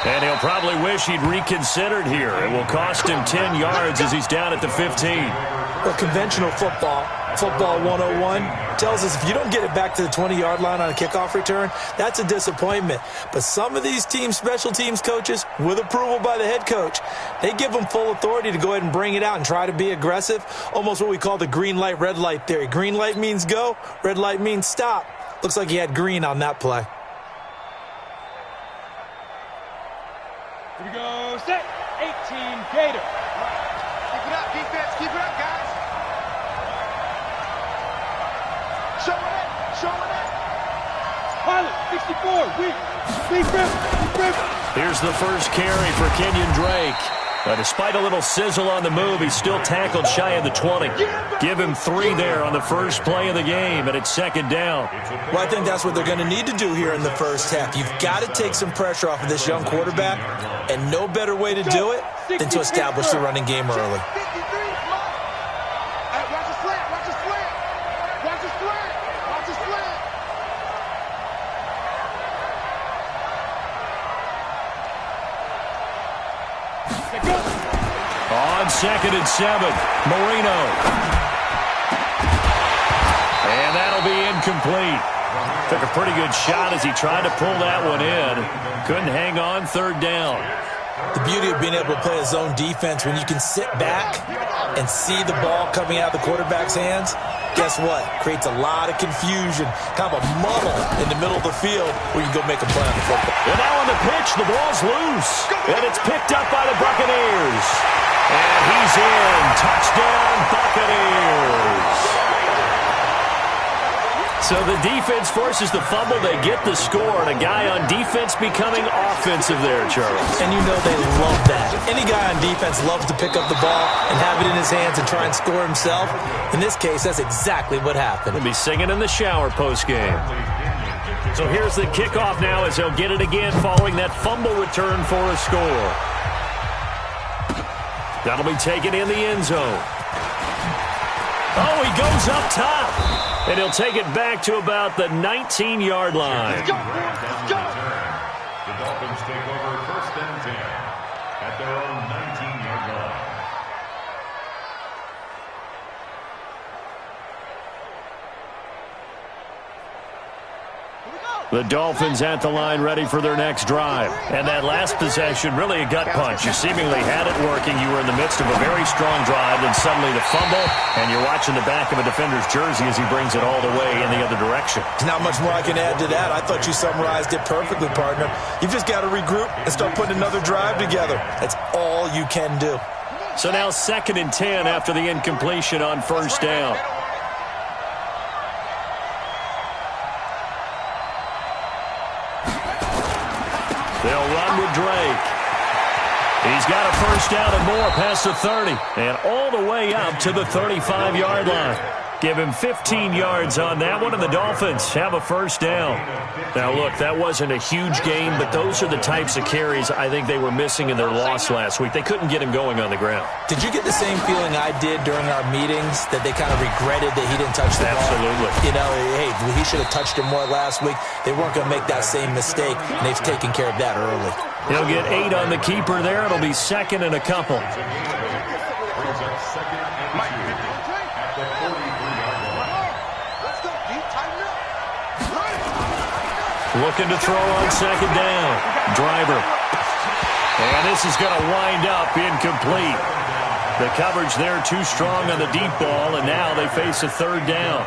And he'll probably wish he'd reconsidered here. It will cost him 10 yards as he's down at the 15. Well, conventional football 101, tells us if you don't get it back to the 20-yard line on a kickoff return, that's a disappointment. But some of these special teams coaches, with approval by the head coach, they give them full authority to go ahead and bring it out and try to be aggressive, almost what we call the green light, red light theory. Green light means go, red light means stop. Looks like he had green on that play. Here we go, set, 18, Gator. Keep it up, defense, keep it up, guys. Showing it. Pilot, 64, weak rip. Here's the first carry for Kenyon Drake. Despite a little sizzle on the move, he's still tackled shy of the 20. Give him 3 there on the first play of the game, and it's second down. Well, I think that's what they're going to need to do here in the first half. You've got to take some pressure off of this young quarterback, and no better way to do it than to establish the running game early. On 2nd and 7, Marino. And that'll be incomplete. Took a pretty good shot as he tried to pull that one in. Couldn't hang on, third down. The beauty of being able to play a zone defense when you can sit back and see the ball coming out of the quarterback's hands, guess what? Creates a lot of confusion, kind of a muddle in the middle of the field where you can go make a play on the football. And now on the pitch, the ball's loose. And it's picked up by the Buccaneers. And he's in. Touchdown, Buccaneers. So the defense forces the fumble. They get the score. And a guy on defense becoming offensive there, Charles. And you know they love that. Any guy on defense loves to pick up the ball and have it in his hands and try and score himself. In this case, that's exactly what happened. He'll be singing in the shower postgame. So here's the kickoff now as he'll get it again following that fumble return for a score. That'll be taken in the end zone. Oh, he goes up top. And he'll take it back to about the 19-yard line. Let's go. The Dolphins take over 1st and 10 at their own 19-yard line. The Dolphins at the line ready for their next drive. And that last possession, really a gut punch. You seemingly had it working. You were in the midst of a very strong drive, then suddenly the fumble, and you're watching the back of a defender's jersey as he brings it all the way in the other direction. There's not much more I can add to that. I thought you summarized it perfectly, partner. You've just got to regroup and start putting another drive together. That's all you can do. So now 2nd and 10 after the incompletion on first down. They'll run with Drake. He's got a first down and more past the 30. And all the way up to the 35-yard line. Give him 15 yards on that one, and the Dolphins have a first down. Now, look, that wasn't a huge gain, but those are the types of carries I think they were missing in their loss last week. They couldn't get him going on the ground. Did you get the same feeling I did during our meetings, that they kind of regretted that he didn't touch the ball? Absolutely. You know, hey, he should have touched him more last week. They weren't going to make that same mistake, and they've taken care of that early. He'll get 8 on the keeper there. It'll be 2nd and a couple. Looking to throw on 2nd down. Driver. And this is going to wind up incomplete. The coverage there too strong on the deep ball, and now they face a 3rd down.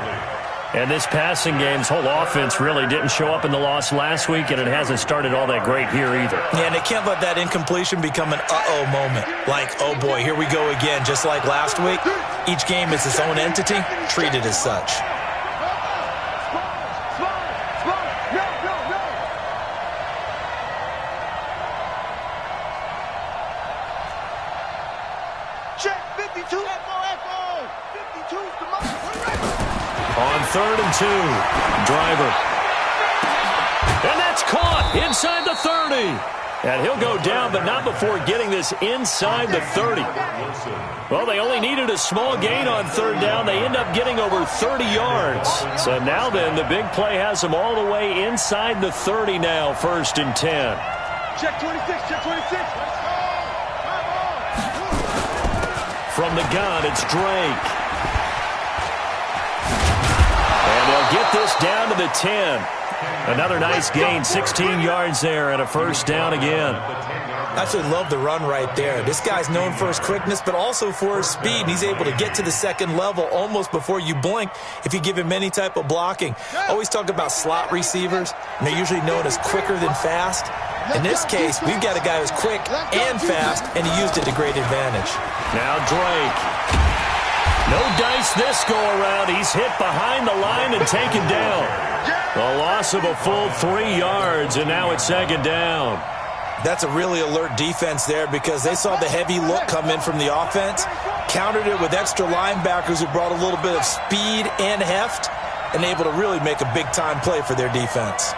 And this passing game's whole offense really didn't show up in the loss last week, and it hasn't started all that great here either. Yeah, and they can't let that incompletion become an uh-oh moment. Like, oh boy, here we go again, just like last week. Each game is its own entity, treated as such. On 3rd and 2, Driver. And that's caught inside the 30. And he'll go down, but not before getting this inside the 30. Well, they only needed a small gain on 3rd down. They end up getting over 30 yards. So now then, the big play has them all the way inside the 30 now, 1st and 10. Check 26, check 26. Let's go. From the gun, it's Drake. And they'll get this down to the 10. Another nice gain, 16 yards there, and a first down again. I actually love the run right there. This guy's known for his quickness, but also for his speed. And he's able to get to the second level almost before you blink if you give him any type of blocking. Always talk about slot receivers, and they're usually known as quicker than fast. In this case, we've got a guy who's quick and fast, and he used it to great advantage. Now Drake. No dice this go-around. He's hit behind the line and taken down. A loss of a full 3 yards, and now it's second down. That's a really alert defense there because they saw the heavy look come in from the offense, countered it with extra linebackers who brought a little bit of speed and heft, and able to really make a big-time play for their defense.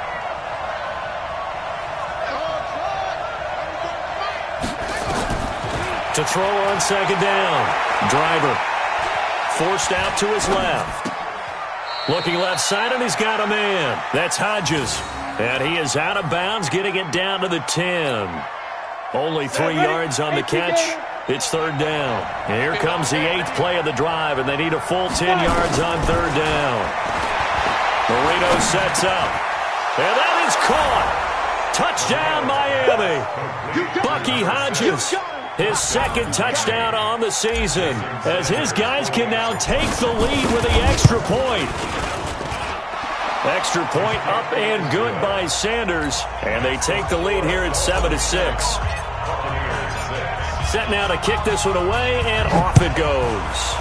To throw on second down. Driver forced out to his left. Looking left side, and he's got a man. That's Hodges. And he is out of bounds, getting it down to the 10. Only 3 yards on the catch. It's third down. And here comes the 8th play of the drive, and they need a full 10 yards on third down. Marino sets up. And that is caught. Touchdown, Miami. Bucky Hodges. His second touchdown on the season, as his guys can now take the lead with the extra point. Extra point up and good by Sanders, and they take the lead here at 7-6. Set now to kick this one away, and off it goes.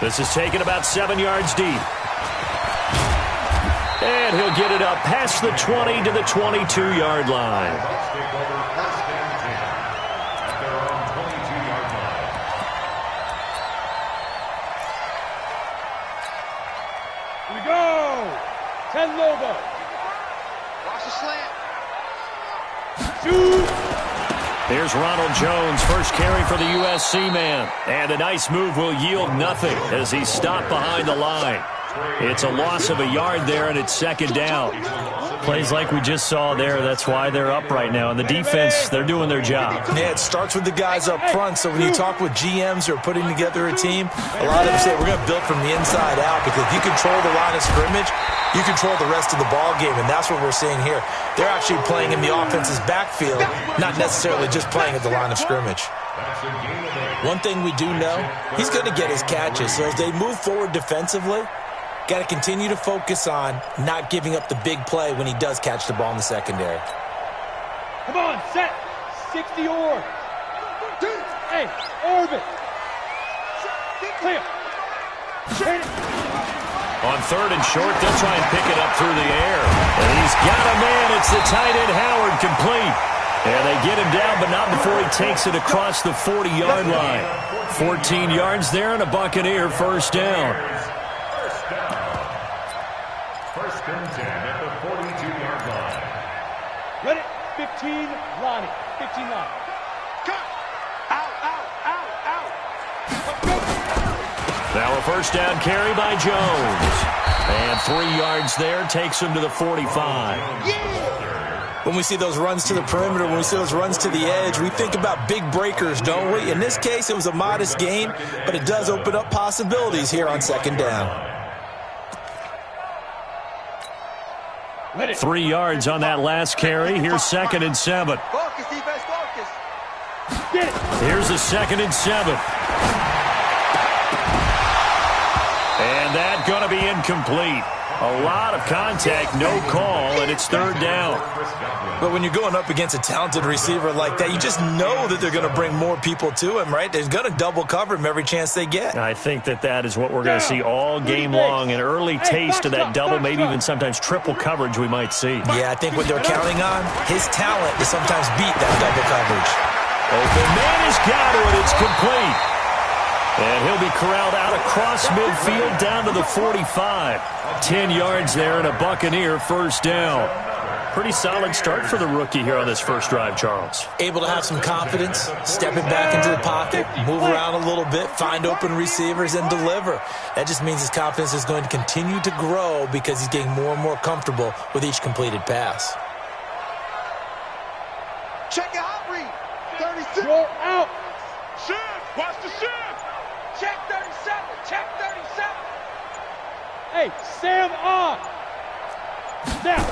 This is taken about 7 yards deep. And he'll get it up past the 20 to the 22-yard line. Here we go. 10 Lobo. Watch the slant. Shoot. There's Ronald Jones, first carry for the USC man. And a nice move will yield nothing as he's stopped behind the line. It's a loss of a yard there, and it's second down. Plays like we just saw there, that's why they're up right now. And the defense, they're doing their job. Yeah, it starts with the guys up front. So when you talk with GMs who are putting together a team, a lot of them say we're going to build from the inside out, because if you control the line of scrimmage, you control the rest of the ball game, and that's what we're seeing here. They're actually playing in the offense's backfield, not necessarily just playing at the line of scrimmage. One thing we do know, he's going to get his catches. So as they move forward defensively, got to continue to focus on not giving up the big play when he does catch the ball in the secondary. Come on, set. 60 orb. Hey, orbit. Clear. On third and short, they'll try and pick it up through the air. And he's got a man. It's the tight end, Howard, complete. And they get him down, but not before he takes it across the 40-yard line. 14 yards there and a Buccaneer first down. First and 10 at the 42-yard line. Ready? 15, Lonnie. 15, Lonnie. Cut. Out, out, out, out. Now a first down carry by Jones. And 3 yards there takes him to the 45. When we see those runs to the perimeter, when we see those runs to the edge, we think about big breakers, don't we? In this case, it was a modest gain, but it does open up possibilities here on second down. 3 yards on that last carry. Here's second and 7. Focus, defense, focus. Get it. Here's a second and 7. And that going to be incomplete. A lot of contact, no call, and it's third down. But when you're going up against a talented receiver like that, you just know that they're going to bring more people to him, right? They're going to double cover him every chance they get. I think that is what we're going to see all game long. An early taste of that double, maybe even sometimes triple coverage we might see. Yeah, I think what they're counting on, his talent to sometimes beat that double coverage. Open man has got it. It's complete. And he'll be corralled out across midfield down to the 45. 10 yards there and a Buccaneer first down. Pretty solid start for the rookie here on this first drive, Charles. Able to have some confidence, stepping back into the pocket, move around a little bit, find open receivers, and deliver. That just means his confidence is going to continue to grow because he's getting more and more comfortable with each completed pass. Check it out, read. 36. Roll out. Shift. Watch the shift. Check 37. Check 37. Hey, Sam on. Snap.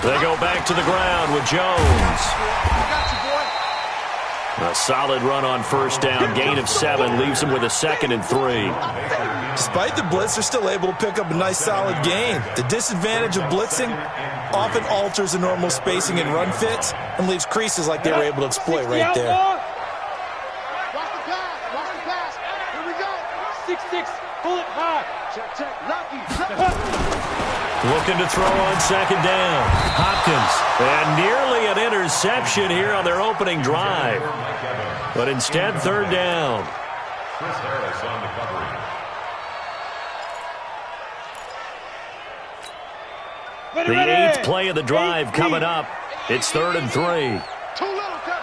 They go back to the ground with Jones. I got you, boy. A solid run on first down, gain of 7, leaves him with a 2nd and 3. Despite the blitz, they're still able to pick up a nice solid gain. The disadvantage of blitzing often alters the normal spacing and run fits and leaves creases like they were able to exploit right there. Watch the pass. Watch the pass. Here we go. 6-6. Pull it high. Check. Lucky. Looking to throw on 2nd down. Hopkins. And nearly an interception here on their opening drive. But instead, 3rd down. Chris Harris on the coverage. The 8th play of the drive coming up. It's 3rd and 3. Too little, cut.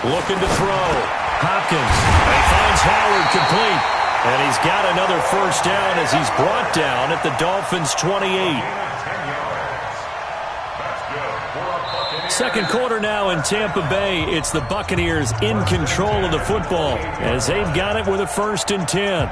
Looking to throw. Hopkins. He finds Howard complete. And he's got another first down as he's brought down at the Dolphins' 28. Second quarter now in Tampa Bay. It's the Buccaneers in control of the football as they've got it with a 1st and 10.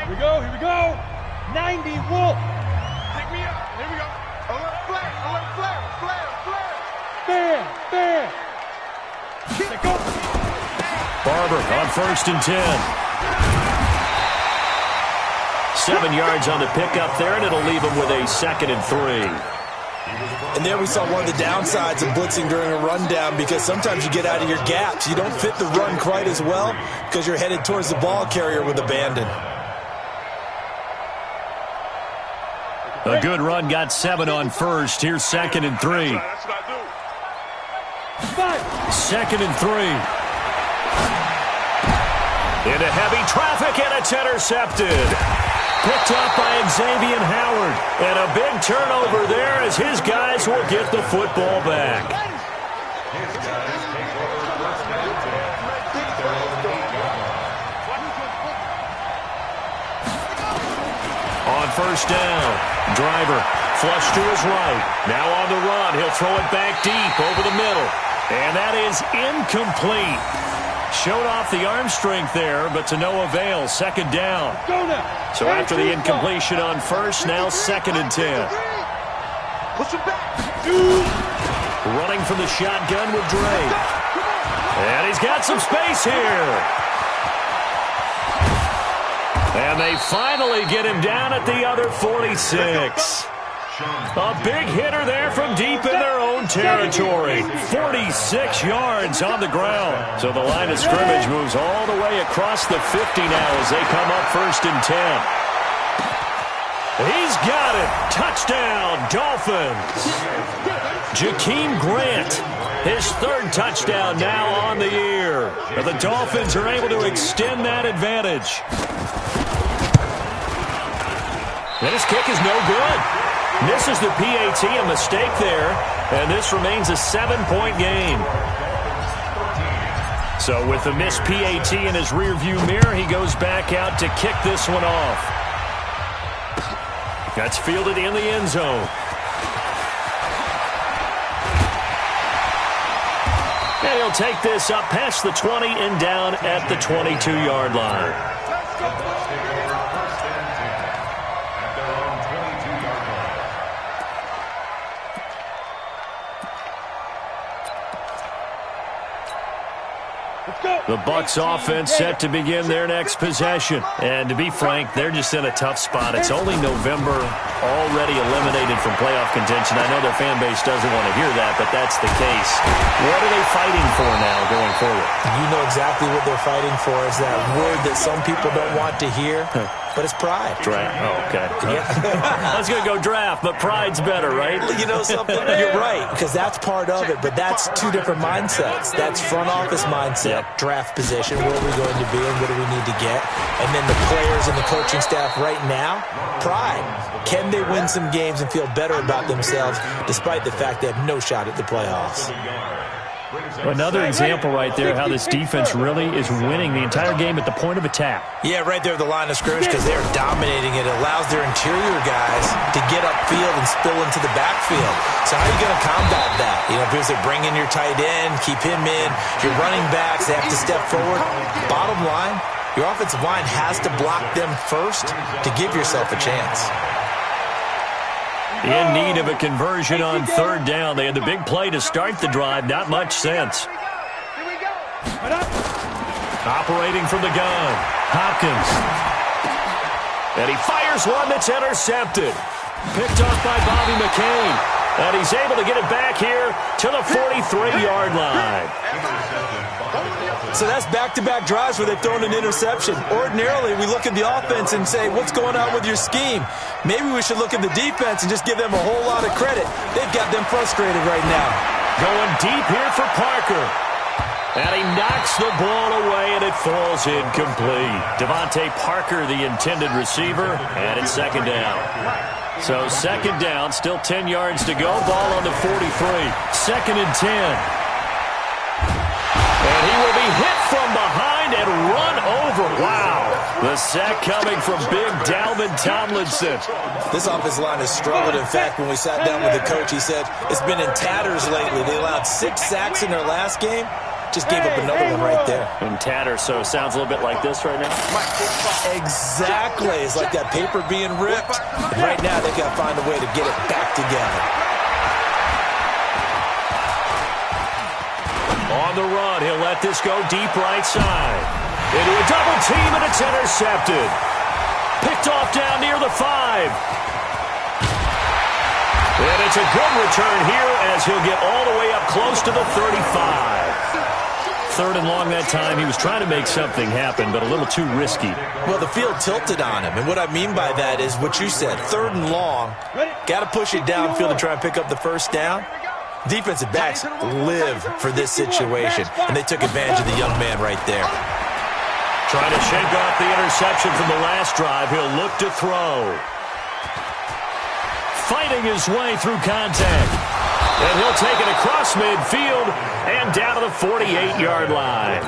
Here we go. 90 Wolf. Pick me up. Here we go. Alert flare. Bam. Let go. Barber on 1st and 10. 7 yards on the pickup there, and it'll leave him with a 2nd and 3. And there we saw one of the downsides of blitzing during a rundown because sometimes you get out of your gaps. You don't fit the run quite as well because you're headed towards the ball carrier with abandon. A good run got 7 on first. Here's 2nd and 3. That's what I do. 2nd and 3. Into heavy traffic, and it's intercepted. Picked up by Xavier Howard. And a big turnover there as his guys will get the football back. His guys take over 1st and 10. Their own 8-yard line. On 1st down, Driver flush to his right. Now on the run, he'll throw it back deep over the middle. And that is incomplete. Showed off the arm strength there, but to no avail. 2nd down. So after the incompletion on first, now 2nd and 10. Push him back. Running from the shotgun with Drake. And he's got some space here. And they finally get him down at the other 46. A big hitter there from deep in their own territory. 46 yards on the ground. So the line of scrimmage moves all the way across the 50 now as they come up 1st and 10. He's got it. Touchdown, Dolphins. Jakeem Grant, his 3rd touchdown now on the year. And the Dolphins are able to extend that advantage. And his kick is no good. Misses the PAT, a mistake there, and this remains a 7-point game. So with the missed PAT in his rearview mirror, he goes back out to kick this one off. That's fielded in the end zone. And he'll take this up past the 20 and down at the 22-yard line. The Bucs offense set to begin their next possession. And to be frank, they're just in a tough spot. It's only November. already eliminated from playoff contention. I know their fan base doesn't want to hear that, but that's the case. What are they fighting for now going forward? You know exactly what they're fighting for. Is that word that some people don't want to hear, but it's pride. Draft. Oh, okay. Yeah. I was going to go draft, but pride's better, right? You know something? You're right, because that's part of it, but that's two different mindsets. That's front office mindset, draft position, where are we going to be and what do we need to get? And then the players and the coaching staff right now, pride. Can they win some games and feel better about themselves despite the fact they have no shot at the playoffs? Another example right there how this defense really is winning the entire game at the point of attack. Yeah, right there at the line of scrimmage because they're dominating it. It allows their interior guys to get upfield and spill into the backfield. So how are you going to combat that? You know, because they're bringing your tight end, keep him in. Your running backs, they have to step forward. Bottom line, your offensive line has to block them first to give yourself a chance. In need of a conversion on third down. They had the big play to start the drive. Not much sense. Operating from the gun, Hopkins. And he fires one that's intercepted. Picked off by Bobby McCain. And he's able to get it back here to the 43-yard line. So that's back-to-back drives where they've thrown an interception. Ordinarily, we look at the offense and say, what's going on with your scheme? Maybe we should look at the defense and just give them a whole lot of credit. They've got them frustrated right now. Going deep here for Parker. And he knocks the ball away, and it falls incomplete. Devontae Parker, the intended receiver, and it's second down. So second down, still 10 yards to go. Ball on the 43. Second and 10. And he will be hit from behind and run over. Wow. The sack coming from big Dalvin Tomlinson. This offensive line has struggled. In fact, when we sat down with the coach, he said it's been in tatters lately. They allowed 6 sacks in their last game. Just gave up another one right there. In tatters, so it sounds a little bit like this right now? Exactly. It's like that paper being ripped. And right now, they've got to find a way to get it back together. On the run, he'll let this go deep right side. Into a double team, and it's intercepted. Picked off down near the 5. And it's a good return here as he'll get all the way up close to the 35. Third and long that time. He was trying to make something happen, but a little too risky. Well, the field tilted on him, and what I mean by that is what you said. Third and long, got to push it downfield to try and pick up the first down. Defensive backs live for this situation, and they took advantage of the young man right there. Trying to shake off the interception from the last drive. He'll look to throw. Fighting his way through contact. And he'll take it across midfield and down to the 48-yard line.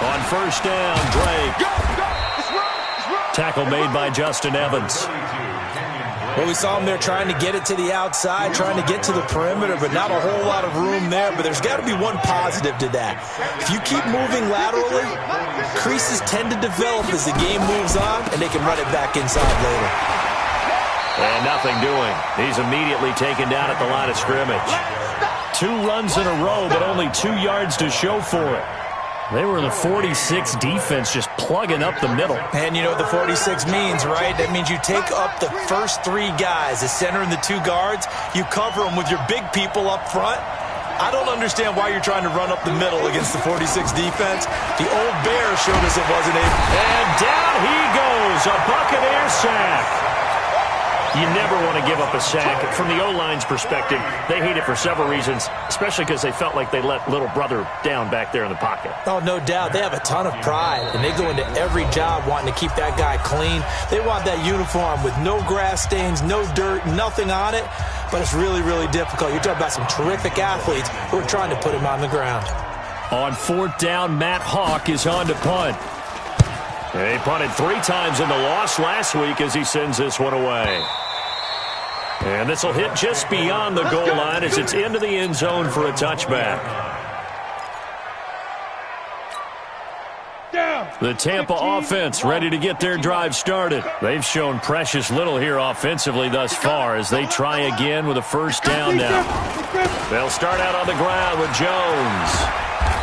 On first down, Drake. Tackle made by Justin Evans. Well, we saw him there trying to get it to the outside, trying to get to the perimeter, but not a whole lot of room there. But there's got to be one positive to that. If you keep moving laterally, creases tend to develop as the game moves on, and they can run it back inside later. And nothing doing. He's immediately taken down at the line of scrimmage. 2 runs in a row, but only 2 yards to show for it. They were the 46 defense just plugging up the middle. And you know what the 46 means, right? That means you take up the first 3 guys, the center and the 2 guards. You cover them with your big people up front. I don't understand why you're trying to run up the middle against the 46 defense. The old Bears showed us it wasn't able. And down he goes, a Buccaneer sack. You never want to give up a sack. From the O-line's perspective, they hate it for several reasons, especially because they felt like they let little brother down back there in the pocket. Oh, no doubt. They have a ton of pride, and they go into every job wanting to keep that guy clean. They want that uniform with no grass stains, no dirt, nothing on it, but it's really, really difficult. You're talking about some terrific athletes who are trying to put him on the ground. On fourth down, Matt Hawk is on to punt. He punted 3 times in the loss last week as he sends this one away. And this will hit just beyond the goal line as it's into the end zone for a touchback. The Tampa offense ready to get their drive started. They've shown precious little here offensively thus far as they try again with a first down now. They'll start out on the ground with Jones.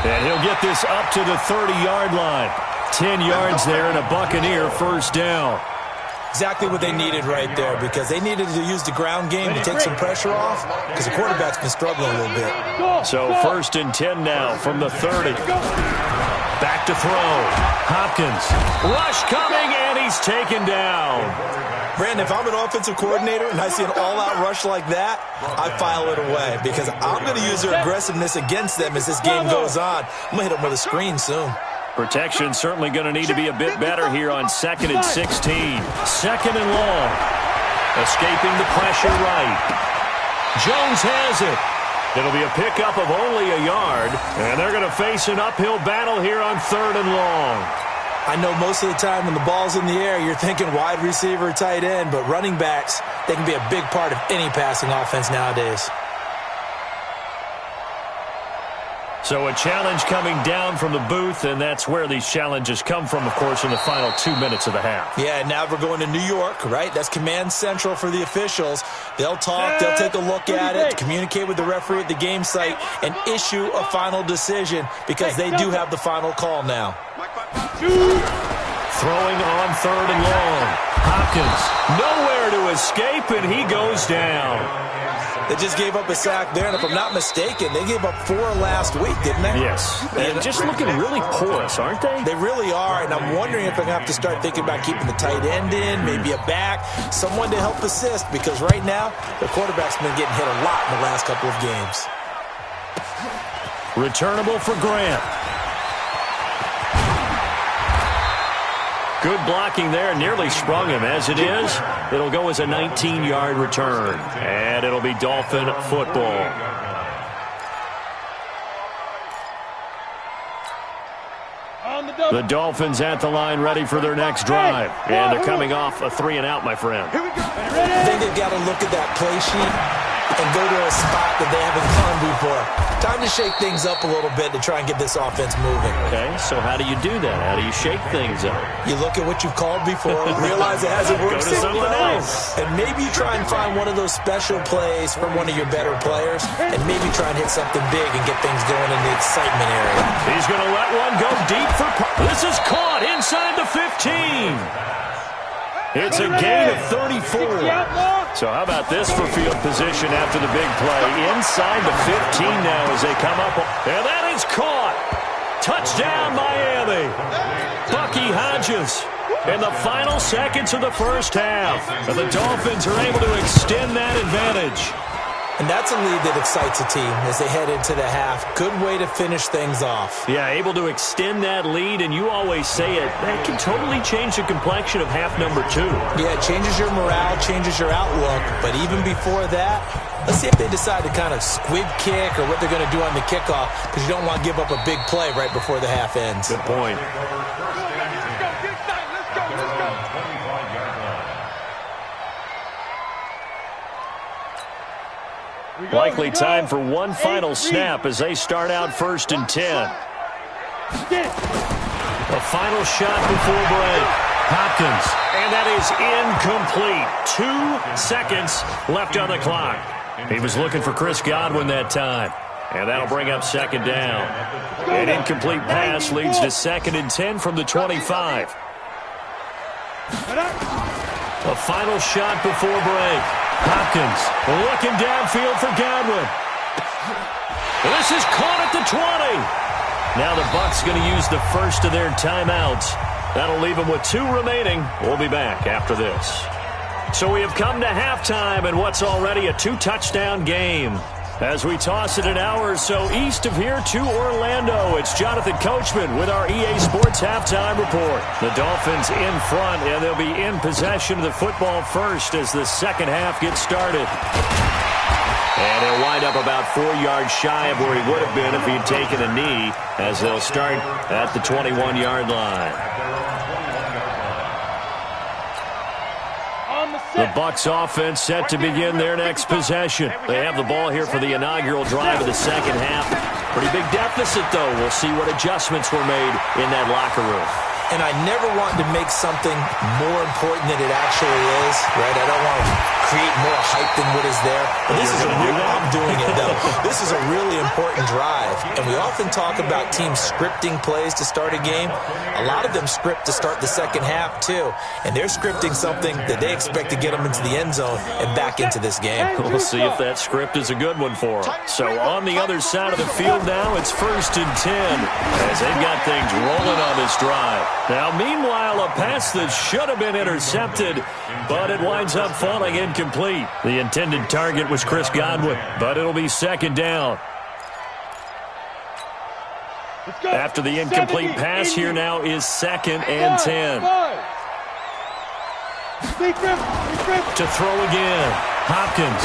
And he'll get this up to the 30-yard line. 10 yards there and a Buccaneer first down. Exactly what they needed right there, because they needed to use the ground game to take some pressure off, because the quarterback's been struggling a little bit. So 1st and 10 now from the 30. Back to throw. Hopkins. Rush coming, and he's taken down. Brandon, if I'm an offensive coordinator and I see an all-out rush like that, I file it away, because I'm going to use their aggressiveness against them as this game goes on. I'm going to hit them with a screen soon. Protection certainly going to need to be a bit better here on 2nd and 16. 2nd and long. Escaping the pressure right. Jones has it. It'll be a pickup of only a yard, and they're going to face an uphill battle here on 3rd and long. I know most of the time when the ball's in the air, you're thinking wide receiver, tight end, but running backs, they can be a big part of any passing offense nowadays. So a challenge coming down from the booth, and that's where these challenges come from, of course, in the final 2 minutes of the half. Yeah, now we're going to New York, right? That's command central for the officials. They'll talk, they'll take a look at it, communicate with the referee at the game site, and issue a final decision, because they do have the final call now. Throwing on 3rd and long. Hopkins, nowhere to escape, and he goes down. They just gave up a sack there, and if I'm not mistaken, they gave up 4 last week, didn't they? Yes. And just looking really porous, aren't they? They really are, and I'm wondering if they're going to have to start thinking about keeping the tight end in, maybe a back, someone to help assist, because right now, the quarterback's been getting hit a lot in the last couple of games. Returnable for Grant. Good blocking there, nearly sprung him. As it is, it'll go as a 19-yard return, and it'll be Dolphin football. The Dolphins at the line, ready for their next drive, and they're coming off a 3-and-out, my friend. I think they've got to look at that play sheet and go to a spot that they haven't gone before. Time to shake things up a little bit to try and get this offense moving. Okay, so how do you do that? How do you shake things up? You look at what you've called before, realize it hasn't worked Go to something else. and maybe you try and find one of those special plays from one of your better players, and maybe try and hit something big and get things going in the excitement area. He's going to let one go deep for... This is caught inside the 15. It's a gain of 34. So how about this for field position after the big play? Inside the 15 now as they come up. And that is caught. Touchdown, Miami. Bucky Hodges in the final seconds of the first half. And the Dolphins are able to extend that advantage. And that's a lead that excites a team as they head into the half. Good way to finish things off. Yeah, able to extend that lead, and you always say it, that can totally change the complexion of half number 2. Yeah, it changes your morale, changes your outlook. But even before that, let's see if they decide to kind of squib kick or what they're going to do on the kickoff, because you don't want to give up a big play right before the half ends. Good point. Likely time for one final snap as they start out 1st and 10. A final shot before break. Hopkins, and that is incomplete. 2 seconds left on the clock. He was looking for Chris Godwin that time, and that'll bring up 2nd down. An incomplete pass leads to 2nd and 10 from the 25. A final shot before break. Hopkins looking downfield for Godwin. This is caught at the 20. Now the Bucs going to use the first of their timeouts. That'll leave them with 2 remaining. We'll be back after this. So we have come to halftime in what's already a 2-touchdown game. As we toss it an hour or so east of here to Orlando, it's Jonathan Coachman with our EA Sports Halftime Report. The Dolphins in front, and they'll be in possession of the football first as the second half gets started. And he'll wind up about 4 yards shy of where he would have been if he'd taken a knee, as they'll start at the 21-yard line. The Bucs offense set to begin their next possession. They have the ball here for the inaugural drive of the second half. Pretty big deficit, though. We'll see what adjustments were made in that locker room. And I never want to make something more important than it actually is, right? I don't want to create more hype than what is there. But this is I'm doing it, though. This is a really important drive. And we often talk about teams scripting plays to start a game. A lot of them script to start the second half, too. And they're scripting something that they expect to get them into the end zone and back into this game. We'll see if that script is a good one for them. So on the other side of the field now, it's 1st and 10 as they've got things rolling on this drive. Now, meanwhile, a pass that should have been intercepted, but it winds up falling incomplete. The intended target was Chris Godwin, but it'll be 2nd down. After the incomplete pass, here now is 2nd and 10. To throw again, Hopkins.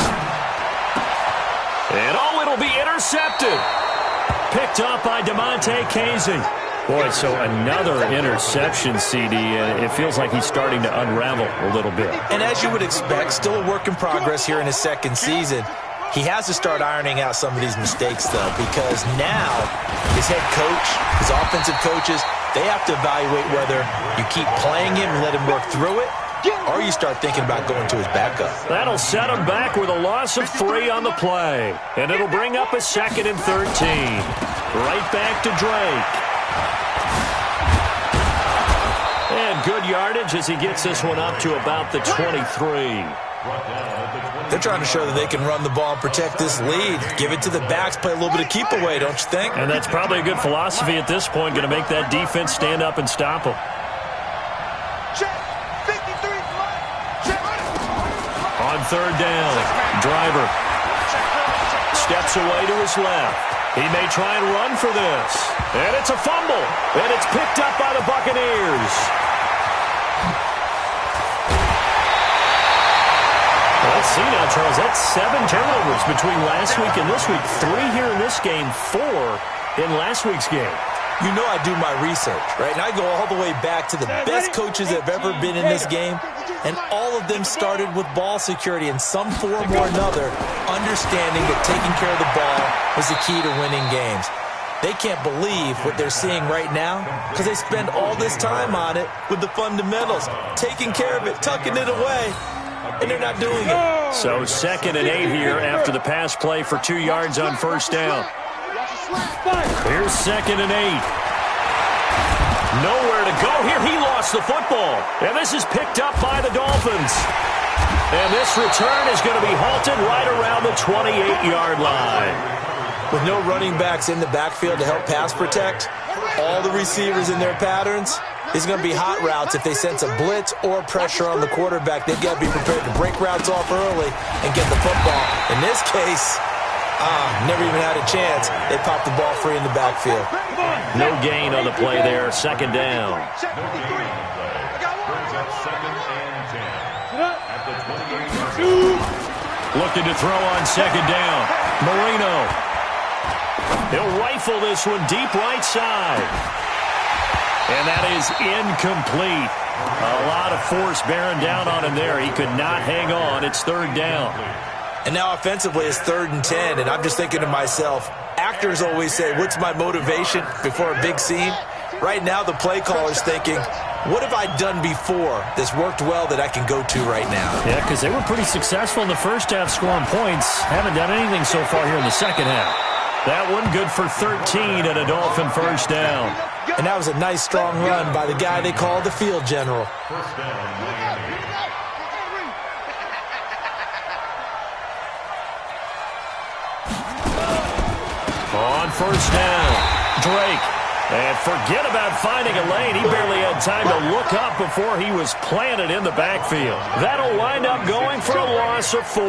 And it'll be intercepted. Picked up by DeMonte Casey. Boy, so another interception, CD, and it feels like he's starting to unravel a little bit. And as you would expect, still a work in progress here in his second season. He has to start ironing out some of these mistakes, though, because now his head coach, his offensive coaches, they have to evaluate whether you keep playing him and let him work through it, or you start thinking about going to his backup. That'll set him back with a loss of 3 on the play. And it'll bring up a 2nd and 13. Right back to Drake. And good yardage as he gets this one up to about the 23. They're trying to show that they can run the ball and protect this lead. Give it to the backs, play a little bit of keep away, don't you think? And that's probably a good philosophy at this point, going to make that defense stand up and stop them. On 3rd down, Driver steps away to his left. He may try and run for this. And it's a fumble. And it's picked up by the Buccaneers. Let's see now, Charles. That's 7 turnovers between last week and this week. 3 here in this game, 4 in last week's game. You know I do my research, right? And I go all the way back to the best coaches that have ever been in this game. And all of them started with ball security in some form or another, understanding that taking care of the ball was the key to winning games. They can't believe what they're seeing right now because they spend all this time on it with the fundamentals, taking care of it, tucking it away, and they're not doing it. So 2nd and 8 here after the pass play for 2 yards on 1st down. Here's 2nd and 8. Nowhere to go here. He lost the football. And this is picked up by the Dolphins. And this return is going to be halted right around the 28-yard line. With no running backs in the backfield to help pass protect, all the receivers in their patterns, it's going to be hot routes if they sense a blitz or pressure on the quarterback. They've got to be prepared to break routes off early and get the football. In this case, never even had a chance. They popped the ball free in the backfield. No gain on the play there. 2nd down. Looking to throw on 2nd down. Marino. He'll rifle this one deep right side. And that is incomplete. A lot of force bearing down on him there. He could not hang on. It's 3rd down. And now offensively it's 3rd and 10, and I'm just thinking to myself, actors always say, what's my motivation before a big scene? Right now the play caller's thinking, what have I done before that's worked well that I can go to right now? Yeah, because they were pretty successful in the first half scoring points. Haven't done anything so far here in the second half. That one good for 13 and a Dolphin 1st down. And that was a nice strong run by the guy they call the field general. On 1st down, Drake. And forget about finding a lane. He barely had time to look up before he was planted in the backfield. That'll wind up going for a loss of 4.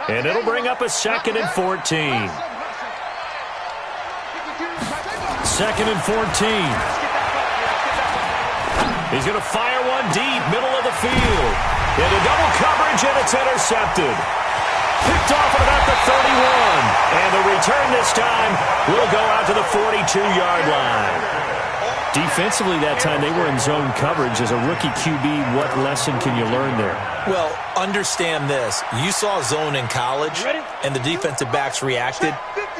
And it'll bring up a 2nd and 14. 2nd and 14. He's going to fire one deep, middle of the field. Into double coverage, and it's intercepted. Picked off at about the 31. And the return this time will go out to the 42-yard line. Defensively that time, they were in zone coverage. As a rookie QB, what lesson can you learn there? Well, understand this. You saw zone in college, and the defensive backs reacted,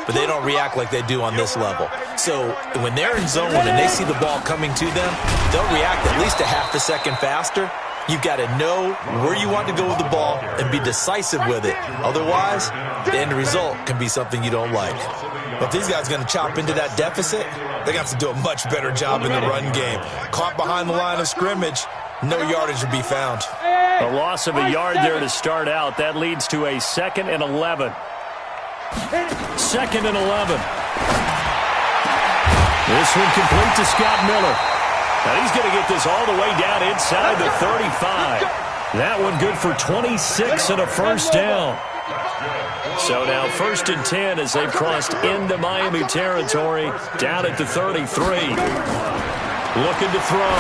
but they don't react like they do on this level. So when they're in zone and they see the ball coming to them, they'll react at least a half a second faster. You've got to know where you want to go with the ball and be decisive with it. Otherwise, the end result can be something you don't like. But if these guys are going to chop into that deficit, they got to do a much better job in the run game. Caught behind the line of scrimmage, no yardage to be found. A loss of a yard there to start out. That leads to a 2nd and 11. 2nd and 11. This one complete to Scott Miller. Now he's going to get this all the way down inside the 35. That one good for 26 and a first down. So now 1st and 10 as they've crossed into Miami territory down at the 33. Looking to throw.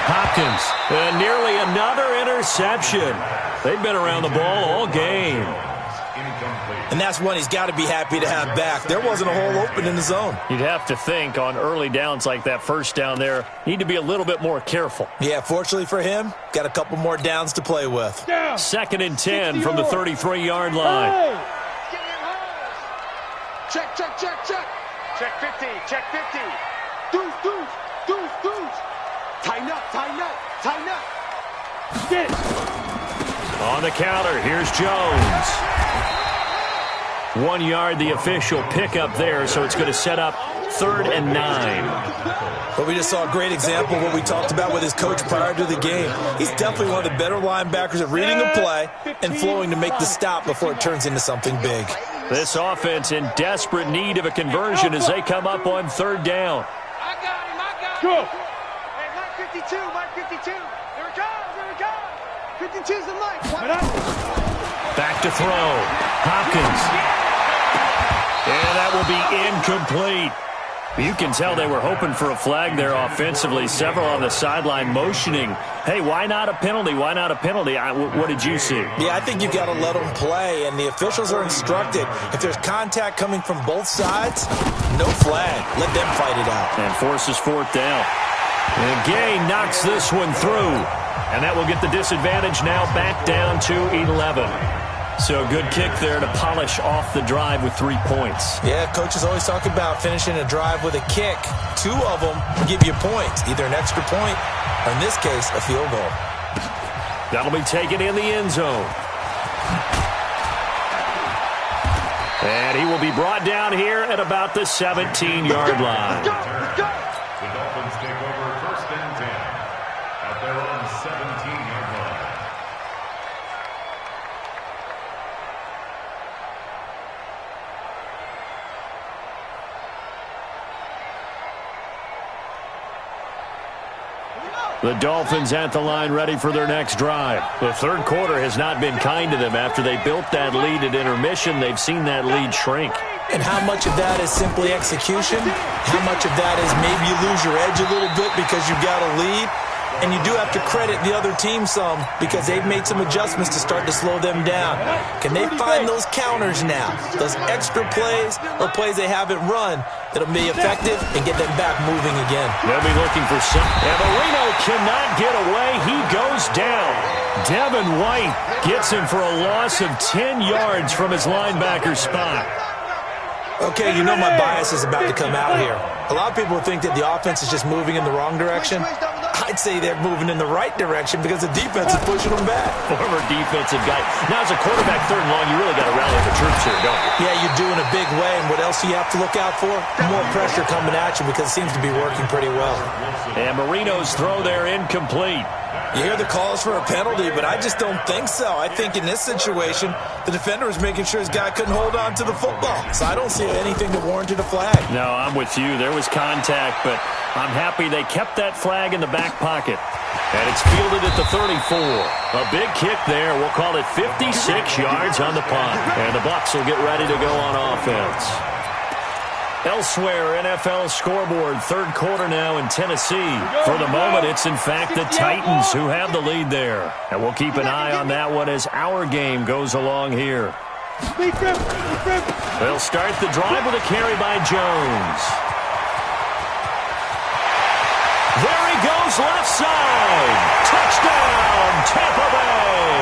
Hopkins. And nearly another interception. They've been around the ball all game. And that's one he's got to be happy to have back. There wasn't a hole open in the zone. You'd have to think on early downs like that first down there, need to be a little bit more careful. Yeah, fortunately for him, got a couple more downs to play with. 2nd and 10 from the 33-yard line. Check, check, check, check. Check 50, check 50. Deuce, deuce, deuce, deuce. Tighten up, tighten up, tighten up. Get it. On the counter, here's Jones. 1 yard, the official pickup there, so it's going to set up 3rd and 9. But we just saw a great example of what we talked about with his coach prior to the game. He's definitely one of the better linebackers at reading a play and flowing to make the stop before it turns into something big. This offense in desperate need of a conversion as they come up on 3rd down. I got him, I got him. Go. Hey, Mike 52, Mike 52. Here it comes, here it comes. 52's the Mike. Back to throw. Hopkins. And that will be incomplete. You can tell they were hoping for a flag there offensively. Several on the sideline motioning. Hey, why not a penalty? Why not a penalty? What did you see? Yeah, I think you've got to let them play, and the officials are instructed. If there's contact coming from both sides, no flag. Let them fight it out. And forces 4th down. And Gay knocks this one through. And that will get the disadvantage now back down to 11. So a good kick there to polish off the drive with 3 points. Yeah, coaches always talk about finishing a drive with a kick. 2 of them give you points, either an extra point or, in this case, a field goal. That'll be taken in the end zone. And he will be brought down here at about the 17-yard line. The Dolphins take over 1st and 10 at their own 17-yard line. The Dolphins at the line ready for their next drive. The 3rd quarter has not been kind to them. After they built that lead at intermission, they've seen that lead shrink. And how much of that is simply execution? How much of that is maybe you lose your edge a little bit because you've got a lead? And you do have to credit the other team some because they've made some adjustments to start to slow them down. Can they find those counters now, those extra plays or plays they haven't run that'll be effective and get them back moving again? They'll be looking for some. And Marino cannot get away. He goes down. Devin White gets him for a loss of 10 yards from his linebacker spot. Okay, you know my bias is about to come out here. A lot of people think that the offense is just moving in the wrong direction. I'd say they're moving in the right direction because the defense is pushing them back. Former defensive guy. Now, as a quarterback 3rd and long, you really got to rally the troops here, don't you? Yeah, you do in a big way. And what else do you have to look out for? More pressure coming at you because it seems to be working pretty well. And Marino's throw there incomplete. You hear the calls for a penalty, but I just don't think so. I think in this situation, the defender was making sure his guy couldn't hold on to the football. So I don't see anything that warranted a flag. No, I'm with you. There was contact, but I'm happy they kept that flag in the back pocket. And it's fielded at the 34. A big kick there. We'll call it 56 yards on the punt. And the Bucs will get ready to go on offense. Elsewhere, NFL scoreboard, 3rd quarter now in Tennessee. For the moment, it's in fact the Titans who have the lead there. And we'll keep an eye on that one as our game goes along here. They'll start the drive with a carry by Jones. There he goes, left side. Touchdown, Tampa Bay.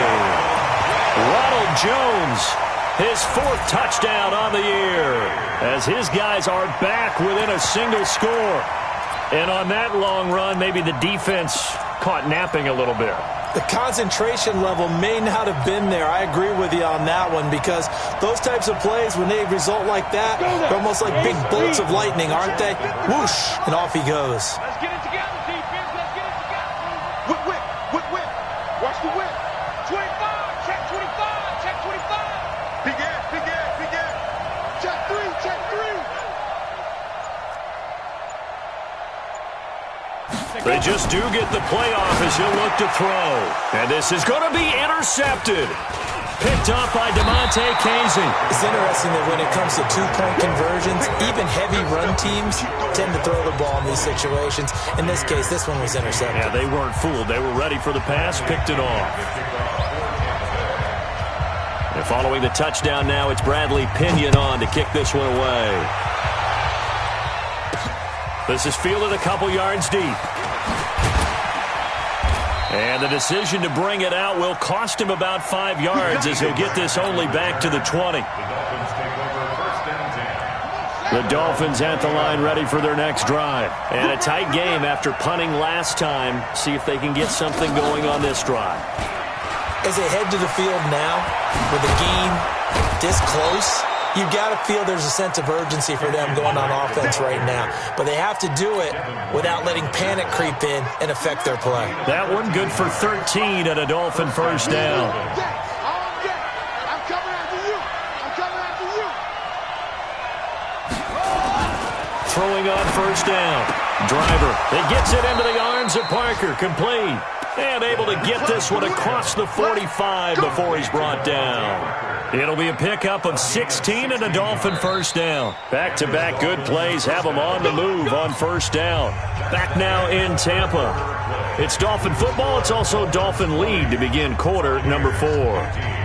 Ronald Jones, his 4th touchdown on the year, as his guys are back within a single score. And on that long run, maybe the defense caught napping a little bit. The concentration level may not have been there. I agree with you on that one because those types of plays, when they result like that, they're almost like big bolts of lightning, aren't they? Whoosh, and off he goes. Let's get it together, defense. Let's get it together. Whip. Watch the whip. 25. Check 25. Check 25. Big air. Check 3. They just do get the playoff as he'll look to throw. And this is going to be intercepted. Picked up by DeMonte Casey. It's interesting that when it comes to two-point conversions, even heavy run teams tend to throw the ball in these situations. In this case, this one was intercepted. Yeah, they weren't fooled. They were ready for the pass, picked it off. And following the touchdown now, it's Bradley Pinion on to kick this one away. This is fielded a couple yards deep. And the decision to bring it out will cost him about 5 yards as he'll get this only back to the 20. The Dolphins at the line ready for their next drive. And a tight game after punting last time. See if they can get something going on this drive. As they head to the field now, with the game this close, you've got to feel there's a sense of urgency for them going on offense right now. But they have to do it without letting panic creep in and affect their play. That one good for 13 and a Dolphin first down. I'm coming after you. Throwing on first down. Driver. He gets it into the arms of Parker. Complete. And able to get this one across the 45 before he's brought down. It'll be a pickup of 16 and a Dolphin first down. Back-to-back good plays have them on the move on first down. Back now in Tampa. It's Dolphin football. It's also Dolphin lead to begin quarter number 4.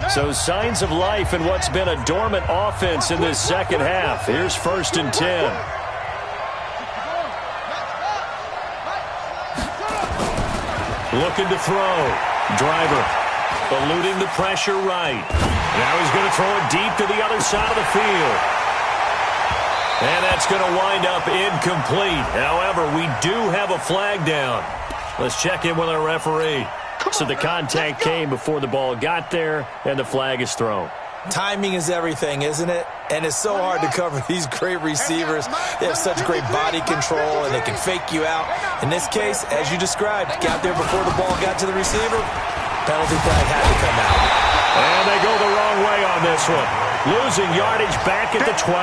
So signs of life in what's been a dormant offense in this second half. Here's 1st and 10. Looking to throw. Driver eluding the pressure right. Now he's going to throw it deep to the other side of the field. And that's going to wind up incomplete. However, we do have a flag down. Let's check in with our referee. So the contact came before the ball got there, and the flag is thrown. Timing is everything, isn't it? And it's so hard to cover these great receivers. They have such great body control, and they can fake you out. In this case, as you described, got there before the ball got to the receiver. Penalty flag had to come out. And they go the wrong way on this one. Losing yardage back at the 12.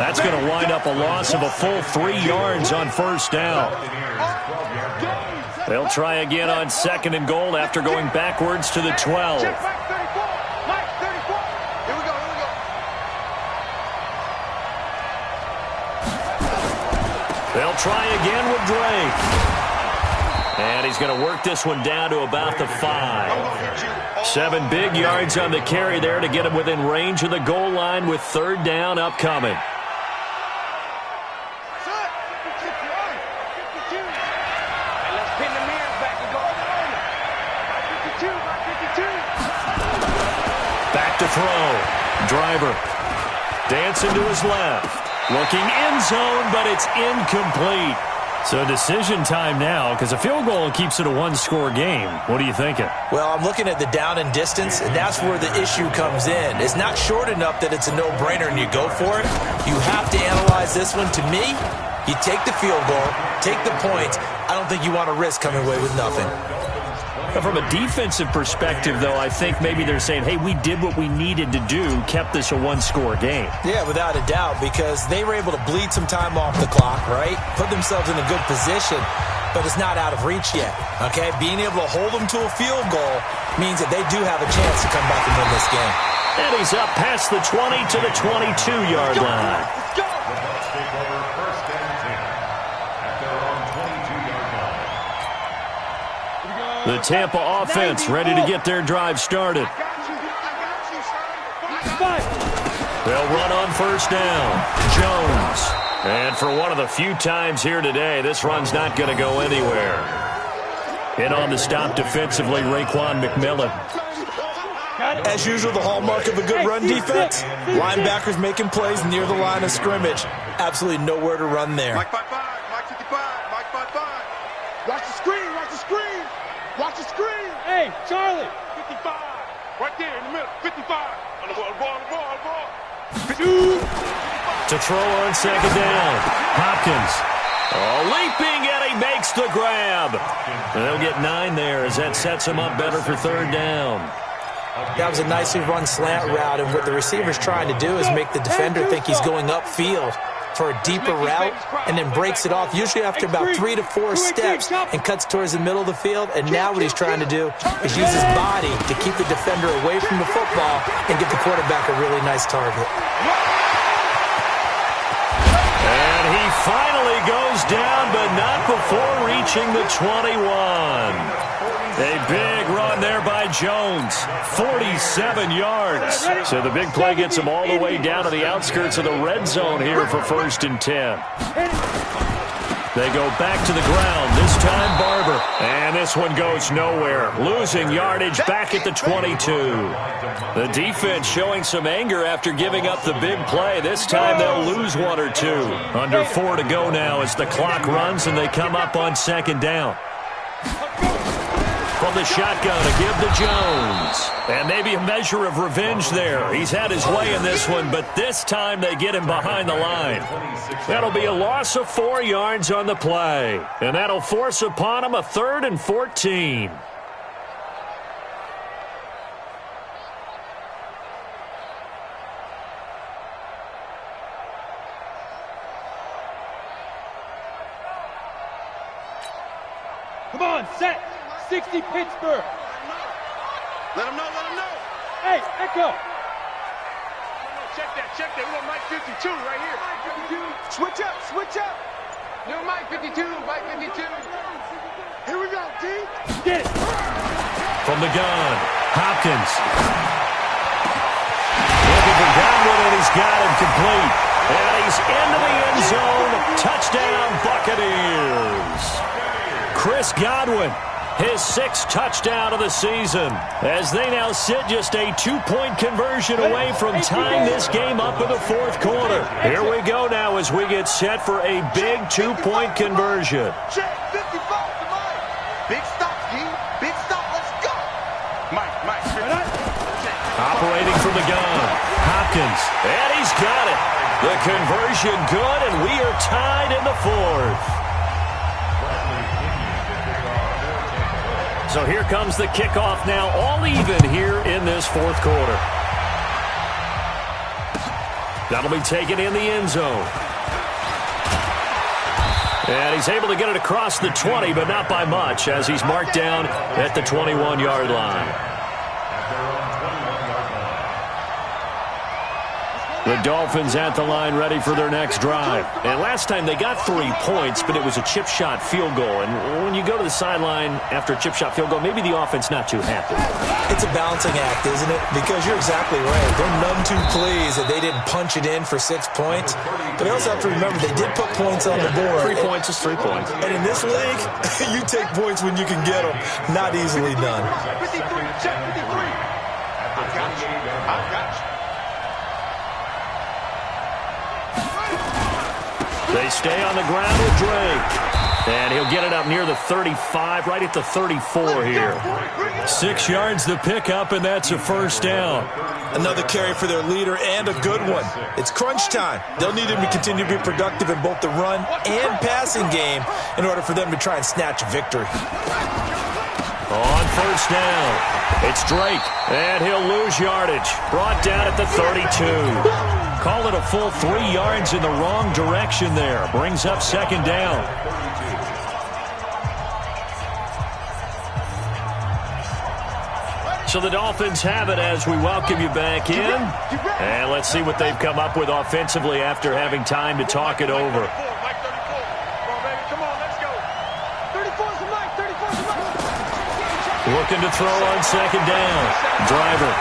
That's going to wind up a loss of a full 3 yards on first down. They'll try again on 2nd and goal after going backwards to the 12. They'll try again with Drake. And he's going to work this one down to about the 5. 7 big yards on the carry there to get him within range of the goal line with 3rd down upcoming. Back to throw. Driver dancing to his left. Looking end zone, but it's incomplete. So decision time now, because a field goal keeps it a 1-score game. What are you thinking? Well, I'm looking at the down and distance, and that's where the issue comes in. It's not short enough that it's a no-brainer and you go for it. You have to analyze this one. To me, you take the field goal, take the points. I don't think you want to risk coming away with nothing. From a defensive perspective, though, I think maybe they're saying, hey, we did what we needed to do, kept this a 1-score game. Yeah, without a doubt, because they were able to bleed some time off the clock, right? Put themselves in a good position, but it's not out of reach yet, okay? Being able to hold them to a field goal means that they do have a chance to come back and win this game. And he's up past the 20 to the 22-yard line. The Bucs take over 1st and 10 at their own 22-yard line. The Tampa offense ready to get their drive started. They'll run on first down. Jones. And for one of the few times here today, this run's not going to go anywhere. In on the stop defensively, Raekwon McMillan. As usual, the hallmark of a good run defense, linebackers making plays near the line of scrimmage. Absolutely nowhere to run there. Mike 5-5, Mike 55, Mike 5-5. Watch the screen, watch the screen. Watch the screen. Hey, Charlie. 55, right there in the middle. 55. On the ball. 52. To throw on second down. Hopkins. Leaping, and he makes the grab. They'll get 9 there as that sets him up better for third down. That was a nicely run slant route, and what the receiver's trying to do is make the defender think he's going upfield for a deeper route and then breaks it off, usually after about 3 to 4 steps, and cuts towards the middle of the field. And now what he's trying to do is use his body to keep the defender away from the football and give the quarterback a really nice target. And he finally goes down, but not before reaching the 21. A big run there by Jones, 47 yards. So the big play gets him all the way down to the outskirts of the red zone here for 1st and 10. They go back to the ground, this time Barber. And this one goes nowhere, losing yardage back at the 22. The defense showing some anger after giving up the big play. This time they'll lose 1 or 2. Under 4 to go now as the clock runs and they come up on second down. From the shotgun to give to Jones. And maybe a measure of revenge there. He's had his way in this one, but this time they get him behind the line. That'll be a loss of 4 yards on the play. And that'll force upon him a 3rd and 14. Come on, set. 60 Pittsburgh. Let him know. Hey, Echo. Check that. We want Mike 52 right here. Switch up. New Mike 52, Mike 52. Here we go, D. Get it. From the gun, Hopkins. Looking for Godwin, and he's got him complete. And he's into the end zone. Touchdown, Buccaneers. Chris Godwin, his 6th touchdown of the season, as they now sit just a 2-point conversion away from tying this game up in the 4th quarter. Here we go now as we get set for a big 2-point conversion. Check 55 to Mike. Big stop, D. Big stop. Let's go. Mike. Operating from the gun, Hopkins, and he's got it. The conversion good, and we are tied in the 4th. So here comes the kickoff now, all even here in this 4th quarter. That'll be taken in the end zone. And he's able to get it across the 20, but not by much, as he's marked down at the 21-yard line. The Dolphins at the line ready for their next drive. And last time they got 3 points, but it was a chip shot field goal. And when you go to the sideline after a chip shot field goal, maybe the offense not too happy. It's a balancing act, isn't it? Because you're exactly right. They're none too pleased that they didn't punch it in for 6 points. But they also have to remember they did put points on the board. 3 points is 3 points. And in this league, you take points when you can get them. Not easily done. 53, check 53. I got you. They stay on the ground with Drake. And he'll get it up near the 35, right at the 34 here. 6 yards the pickup, and that's a 1st down. Another carry for their leader, and a good one. It's crunch time. They'll need him to continue to be productive in both the run and passing game in order for them to try and snatch a victory. On 1st down, it's Drake, and he'll lose yardage. Brought down at the 32. Call it a full 3 yards in the wrong direction there. Brings up 2nd down. So the Dolphins have it as we welcome you back in. And let's see what they've come up with offensively after having time to talk it over. Mike 34. Come on, baby. Come on, let's go. 34's the Mike. 34's the Mike. Looking to throw on 2nd down. Driver.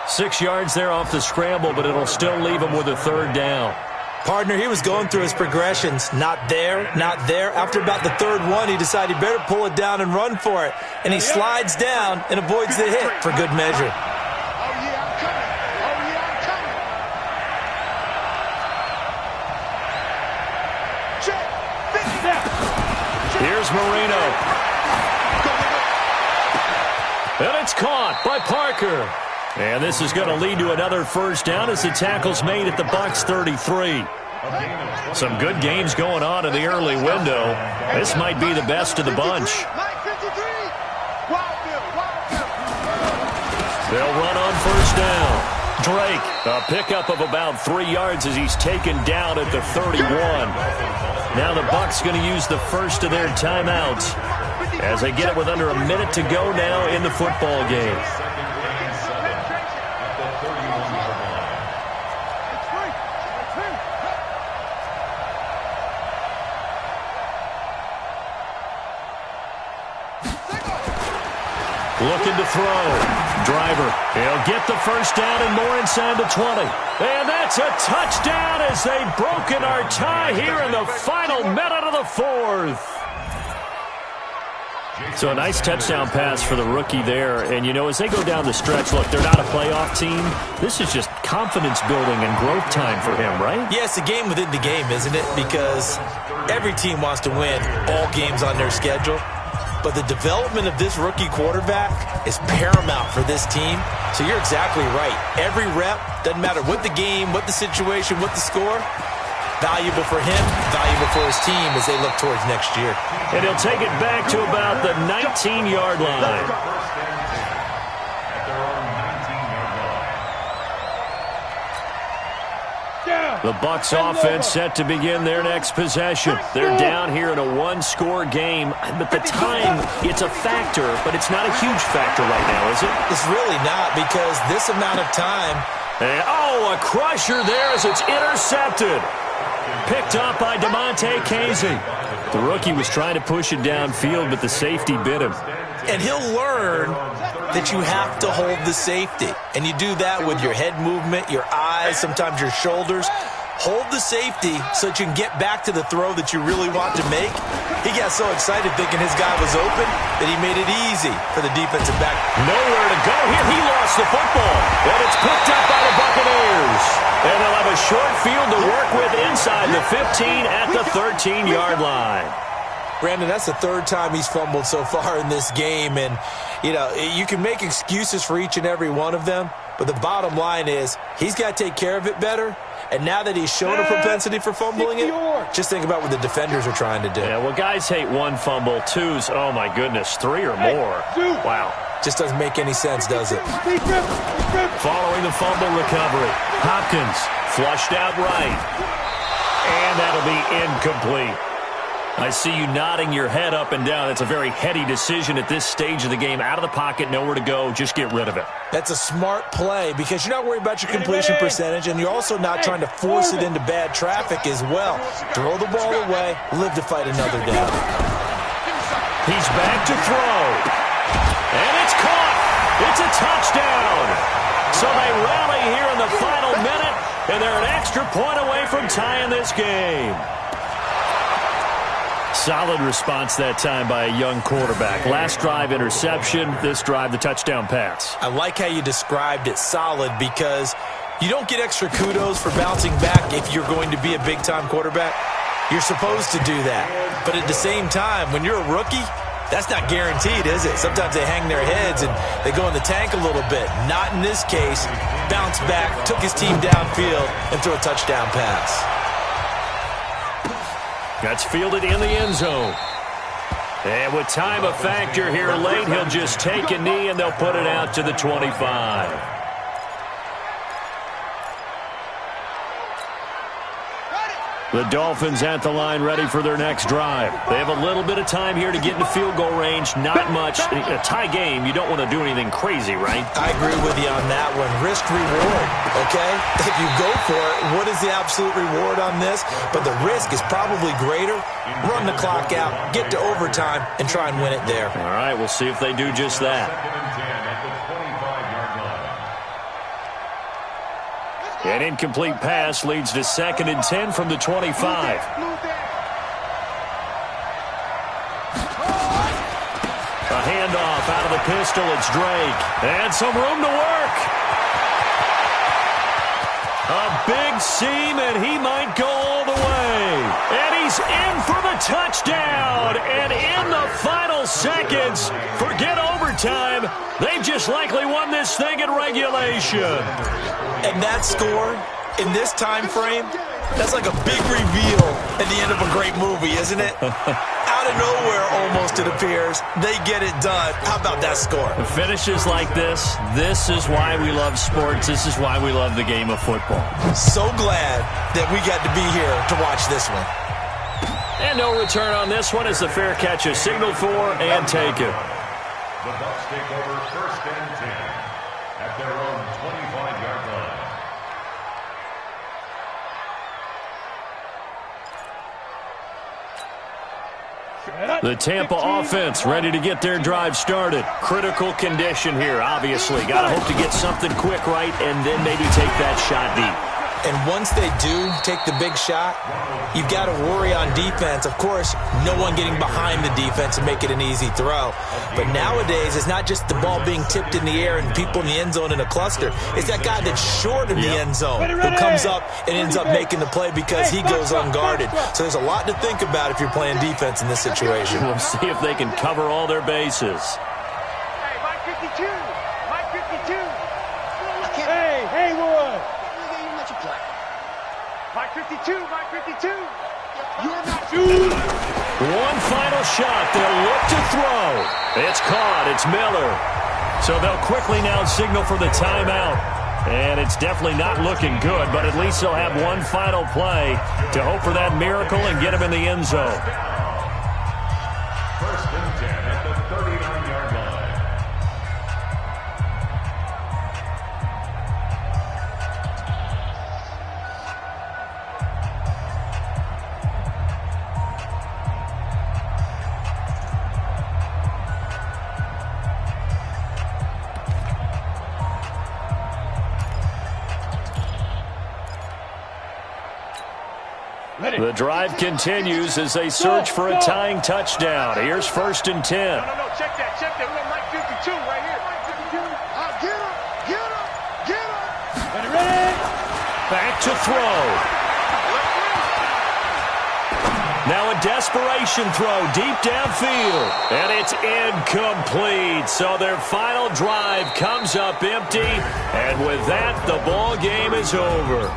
6 yards there off the scramble, but it'll still leave him with a 3rd down. Partner, he was going through his progressions. Not there, not there. After about the third one, he decided he better pull it down and run for it. And he slides down and avoids the hit for good measure. Oh, yeah, I'm coming. Oh, yeah, I'm coming. Check. Here's Marino. And it's caught by Parker. And this is going to lead to another first down as the tackle's made at the Bucs 33. Some good games going on in the early window. This might be the best of the bunch. They'll run on first down. Drake, a pickup of about 3 yards as he's taken down at the 31. Now the Bucs going to use the first of their timeouts as they get it with under a minute to go now in the football game. Looking to throw. Driver, he'll get the first down and more inside the 20. And that's a touchdown as they've broken our tie here in the final minute of the fourth. So a nice touchdown pass for the rookie there. And, you know, as they go down the stretch, look, they're not a playoff team. This is just confidence building and growth time for him, right? Yeah, it's a game within the game, isn't it? Because every team wants to win all games on their schedule. But the development of this rookie quarterback is paramount for this team. So you're exactly right. Every rep, doesn't matter what the game, what the situation, what the score, valuable for him, valuable for his team as they look towards next year. And he'll take it back to about the 19-yard line. The Bucs offense set to begin their next possession. They're down here in a one-score game. But the time, it's a factor, but it's not a huge factor right now, is it? It's really not because this amount of time. And, a crusher there as it's intercepted. Picked up by DeMonte Casey. The rookie was trying to push it downfield, but the safety bit him. And he'll learn that you have to hold the safety. And you do that with your head movement, your eyes, sometimes your shoulders. Hold the safety so that you can get back to the throw that you really want to make. He got so excited thinking his guy was open that he made it easy for the defensive back. Nowhere to go here. He lost the football. And it's picked up by the Buccaneers. And they'll have a short field to work with inside the 15 at the 13-yard line. Brandon, that's the third time he's fumbled so far in this game. And, you know, you can make excuses for each and every one of them. But the bottom line is he's got to take care of it better. And now that he's shown a propensity for fumbling it, just think about what the defenders are trying to do. Yeah, well, guys hate one fumble, twos, oh my goodness, 3 or more. Wow. Just doesn't make any sense, does it? Following the fumble recovery, Hopkins flushed out right. And that'll be incomplete. I see you nodding your head up and down. It's a very heady decision at this stage of the game. Out of the pocket, nowhere to go. Just get rid of it. That's a smart play because you're not worried about your completion percentage, and you're also not trying to force it into bad traffic as well. Throw the ball away, live to fight another down. He's back to throw. And it's caught. It's a touchdown. So they rally here in the final minute, and they're an extra point away from tying this game. Solid response that time by a young quarterback. Last drive, interception. This drive, the touchdown pass. I like how you described it, solid, because you don't get extra kudos for bouncing back if you're going to be a big-time quarterback. You're supposed to do that. But at the same time, when you're a rookie, that's not guaranteed, is it? Sometimes they hang their heads and they go in the tank a little bit. Not in this case. Bounced back, took his team downfield, and threw a touchdown pass. That's fielded in the end zone. And with time a factor here late, he'll just take a knee and they'll put it out to the 25. The Dolphins at the line ready for their next drive. They have a little bit of time here to get into field goal range. Not much. A tie game, you don't want to do anything crazy, right? I agree with you on that one. Risk reward, okay? If you go for it, what is the absolute reward on this? But the risk is probably greater. Run the clock out, get to overtime, and try and win it there. All right, we'll see if they do just that. An incomplete pass leads to 2nd and 10 from the 25. A handoff out of the pistol. It's Drake. And some room to work. A big seam, and he might go all the way. And he's in for the touchdown. And in the final seconds, forget overtime. They've just likely won this thing in regulation. And that score, in this time frame, that's like a big reveal at the end of a great movie, isn't it? Out of nowhere, almost, it appears. They get it done. How about that score? The finishes like this is why we love sports. This is why we love the game of football. So glad that we got to be here to watch this one. And no return on this one as the fair catch is signaled for and taken. The Bucs take over 1st and 10 at their own 25-yard line. The Tampa offense ready to get their drive started. Critical condition here, obviously. Got to hope to get something quick right and then maybe take that shot deep. And once they do take the big shot, you've got to worry on defense. Of course, no one getting behind the defense and make it an easy throw. But nowadays, it's not just the ball being tipped in the air and people in the end zone in a cluster. It's that guy that's short of the end zone who comes up and ends up making the play because he goes unguarded. So there's a lot to think about if you're playing defense in this situation. We'll see if they can cover all their bases. Hey, Mike 52. Mike 52. Hey, Haywood. Mike 52. Mike 52. You're not shooting. One final shot. They'll look to throw. It's caught. It's Miller. So they'll quickly now signal for the timeout. And it's definitely not looking good, but at least they'll have one final play to hope for that miracle and get him in the end zone. 1st and 10 at the 39-yard line. The drive continues as they search for a tying touchdown. Here's 1st and 10. No, check that. We got Mike 52 right here. Mike 52. Get him. Ready? Back to throw. Now a desperation throw deep downfield. And it's incomplete. So their final drive comes up empty. And with that, the ball game is over.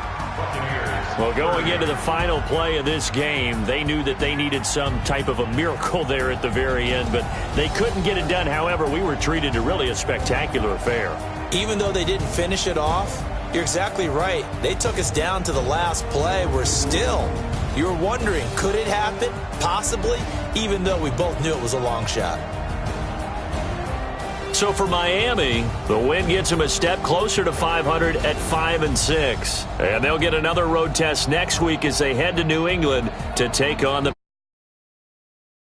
Well, going into the final play of this game, they knew that they needed some type of a miracle there at the very end, but they couldn't get it done. However, we were treated to really a spectacular affair. Even though they didn't finish it off, you're exactly right. They took us down to the last play. We're still, you were wondering, could it happen? Possibly, even though we both knew it was a long shot. So for Miami, the win gets them a step closer to 500 at 5-6. And they'll get another road test next week as they head to New England to take on the